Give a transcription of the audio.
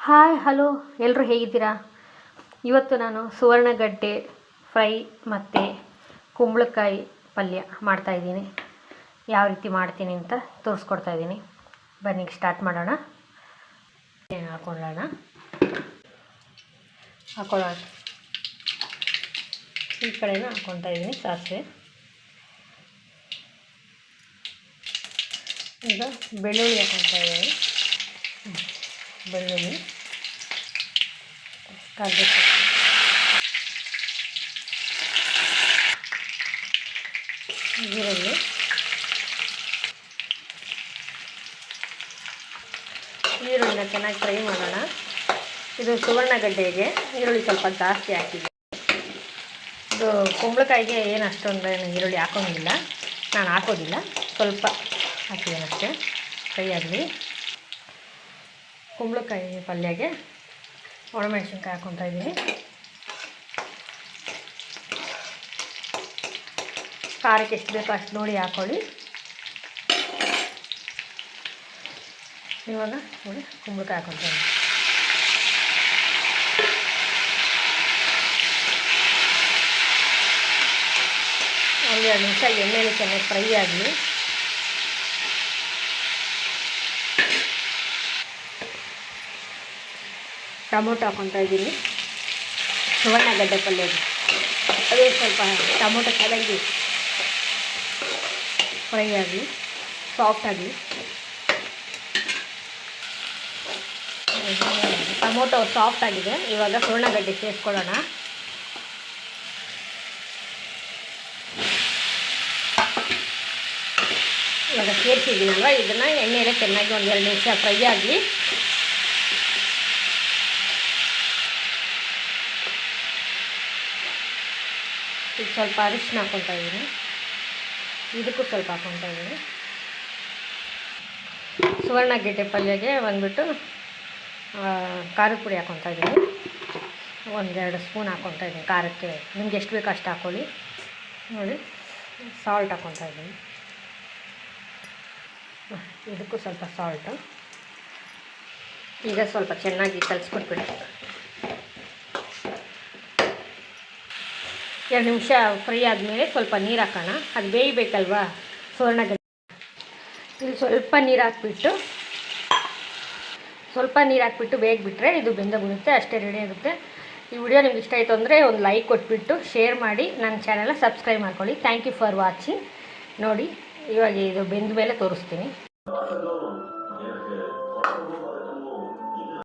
Hi hello ಎಲ್ಲರೂ ಹೇಗಿದ್ದೀರಾ? ಇವತ್ತು ನಾನು ಸುವರ್ಣಗಡ್ಡೆ ಫ್ರೈ ಮತ್ತು ಕುಂಬಳಕಾಯಿ ಪಲ್ಯ ಮಾಡ್ತಾಯಿದ್ದೀನಿ. ಯಾವ ರೀತಿ ಮಾಡ್ತೀನಿ ಅಂತ ತೋರಿಸ್ಕೊಡ್ತಾ ಇದ್ದೀನಿ. ಬನ್ನಿ ಸ್ಟಾರ್ಟ್ ಮಾಡೋಣ. ಹಾಕೊಳ್ಳೋಣ ಈ ಕಡೆನ ಹಾಕ್ಕೊತಾ ಇದ್ದೀನಿ ಸಾಸಿವೆ. ಈಗ ಬೆಳ್ಳುಳ್ಳಿ ಹಾಕ್ಕೊತಾ ಇದ್ದೀನಿ. ಬೆಳ್ಳುಳ್ಳಿ ಈರುಳ್ಳಿ ಈರುಳ್ಳಿನ ಚೆನ್ನಾಗಿ ಫ್ರೈ ಮಾಡೋಣ. ಇದು ಸುವರ್ಣಗಡ್ಡೆಗೆ ಈರುಳ್ಳಿ ಸ್ವಲ್ಪ ಜಾಸ್ತಿ ಹಾಕಿದೆ. ಇದು ಕುಂಬಳಕಾಯಿಗೆ ಏನು ಅಷ್ಟೊಂದು ಈರುಳ್ಳಿ ಹಾಕೋಂಗಿಲ್ಲ, ನಾನು ಹಾಕೋದಿಲ್ಲ, ಸ್ವಲ್ಪ ಹಾಕಿದ್ದೀನಿ ಅಷ್ಟೇ. ಫ್ರೈ ಆಗಲಿ. ಕುಂಬಳಕಾಯಿ ಪಲ್ಯಗೆ ಒಣಮೆಣಸಿನ್ಕಾಯಿ ಹಾಕ್ಕೊತಾ ಇದ್ದೀನಿ. ಖಾರಕ್ಕೆ ಎಷ್ಟು ಬೇಕೋ ಅಷ್ಟು ನೋಡಿ ಹಾಕ್ಕೊಳ್ಳಿ. ಇವಾಗ ನೋಡಿ ಕುಂಬಳಕಾಯಿ ಹಾಕ್ಕೊತಾ ಇದ್ದೀನಿ. ಒಂದು 2 ನಿಮಿಷ ಎಣ್ಣೆಯಲ್ಲಿ ಚೆನ್ನಾಗಿ ಫ್ರೈ ಆಗಲಿ. ಟೊಮೊಟೊ ಹಾಕ್ಕೊತಾ ಇದ್ದೀನಿ. ಸುವರ್ಣಗಡ್ಡೆ ಪಲ್ಯಗೆ ಅದೇ ಸ್ವಲ್ಪ ಟೊಮೊಟೊ ಚೆನ್ನಾಗಿ ಫ್ರೈ ಆಗಲಿ, ಸಾಫ್ಟ್ ಆಗಲಿ. ಟೊಮೊಟೊ ಸಾಫ್ಟ್ ಆಗಿದೆ. ಇವಾಗ ಸುವರ್ಣಗಡ್ಡೆ ಸೇರಿಸ್ಕೊಳ್ಳೋಣ. ಇವಾಗ ಸೇರಿಸಿದ್ದೀನಲ್ವ, ಇದನ್ನು ಎಣ್ಣೆಯಲ್ಲೇ ಚೆನ್ನಾಗಿ ಒಂದು 2 ನಿಮಿಷ ಫ್ರೈ ಆಗಲಿ. ಈಗ ಸ್ವಲ್ಪ ಅರಿಶಿನ ಹಾಕ್ಕೊತಾ ಇದ್ದೀನಿ. ಇದಕ್ಕೂ ಸ್ವಲ್ಪ ಹಾಕ್ಕೊತಾ ಇದ್ದೀನಿ. ಸುವರ್ಣಗಡ್ಡೆ ಪಲ್ಯಗೆ ಬಂದುಬಿಟ್ಟು ಖಾರದ ಪುಡಿ ಹಾಕ್ಕೊತಾ ಇದ್ದೀನಿ. 1-2 ಸ್ಪೂನ್ ಹಾಕ್ಕೊತಾ ಇದ್ದೀನಿ. ಖಾರಕ್ಕೆ ನಿಮ್ಗೆ ಎಷ್ಟು ಬೇಕೋ ಅಷ್ಟು ಹಾಕ್ಕೊಳ್ಳಿ. ನೋಡಿ, ಸಾಲ್ಟ್ ಹಾಕ್ಕೊತಾ ಇದ್ದೀನಿ. ಇದಕ್ಕೂ ಸ್ವಲ್ಪ ಸಾಲ್ಟು. ಈಗ ಸ್ವಲ್ಪ ಚೆನ್ನಾಗಿ ಕಲಿಸ್ಕೊಟ್ಬಿಡಿ. 2 ನಿಮಿಷ ಫ್ರೈ ಆದಮೇಲೆ ಸ್ವಲ್ಪ ನೀರು ಹಾಕೋಣ. ಅದು ಬೇಯಬೇಕಲ್ವಾ ಸುವರ್ಣಗಡ್ಡೆ. ಇಲ್ಲಿ ಸ್ವಲ್ಪ ನೀರು ಹಾಕ್ಬಿಟ್ಟು ಬೇಯಿಬಿಟ್ರೆ ಇದು ಬೆಂದೋಗುತ್ತೆ. ಅಷ್ಟೇ, ರೆಡಿ ಆಗುತ್ತೆ. ಈ ವಿಡಿಯೋ ನಿಮ್ಗೆ ಇಷ್ಟ ಆಯಿತು ಅಂದರೆ ಒಂದು ಲೈಕ್ ಕೊಟ್ಬಿಟ್ಟು ಶೇರ್ ಮಾಡಿ, ನನ್ನ ಚಾನಲ್ನ ಸಬ್ಸ್ಕ್ರೈಬ್ ಮಾಡ್ಕೊಳ್ಳಿ. Thank you for watching. ನೋಡಿ, ಇವಾಗ ಇದು ಬೆಂದ ಮೇಲೆ ತೋರಿಸ್ತೀನಿ.